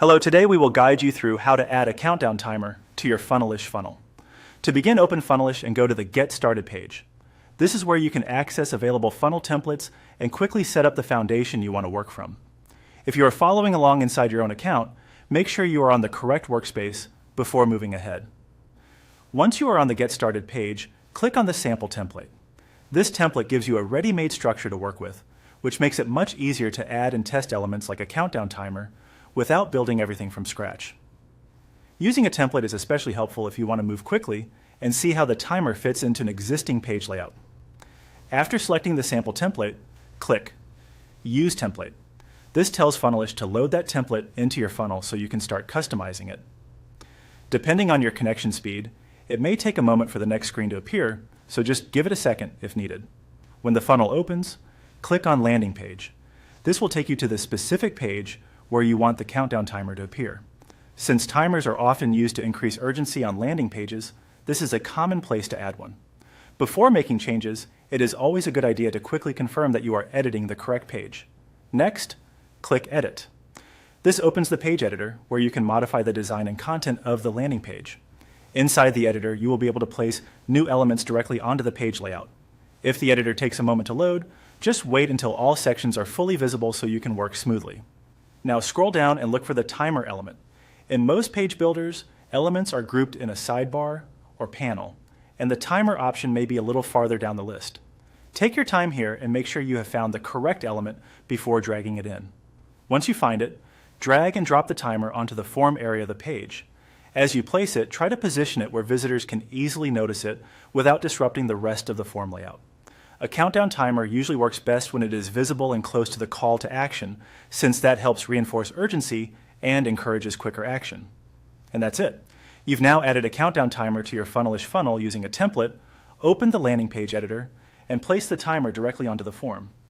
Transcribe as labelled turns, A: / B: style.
A: Hello, today we will guide you through how to add a countdown timer to your Funnelish funnel. To begin, open Funnelish and go to the Get Started page. This is where you can access available funnel templates and quickly set up the foundation you want to work from. If you are following along inside your own account, make sure you are on the correct workspace before moving ahead. Once you are on the Get Started page, click on the sample template. This template gives you a ready-made structure to work with, which makes it much easier to add and test elements like a countdown timer without building everything from scratch. Using a template is especially helpful if you want to move quickly and see how the timer fits into an existing page layout. After selecting the sample template, click Use Template. This tells Funnelish to load that template into your funnel so you can start customizing it. Depending on your connection speed, it may take a moment for the next screen to appear, so just give it a second if needed. When the funnel opens, click on Landing Page. This will take you to the specific page where you want the countdown timer to appear. Since timers are often used to increase urgency on landing pages, this is a common place to add one. Before making changes, it is always a good idea to quickly confirm that you are editing the correct page. Next, click Edit. This opens the page editor where you can modify the design and content of the landing page. Inside the editor, you will be able to place new elements directly onto the page layout. If the editor takes a moment to load, just wait until all sections are fully visible so you can work smoothly. Now scroll down and look for the timer element. In most page builders, elements are grouped in a sidebar or panel, and the timer option may be a little farther down the list. Take your time here and make sure you have found the correct element before dragging it in. Once you find it, drag and drop the timer onto the form area of the page. As you place it, try to position it where visitors can easily notice it without disrupting the rest of the form layout. A countdown timer usually works best when it is visible and close to the call to action, since that helps reinforce urgency and encourages quicker action. And that's it. You've now added a countdown timer to your Funnelish funnel using a template, open the landing page editor, and place the timer directly onto the form.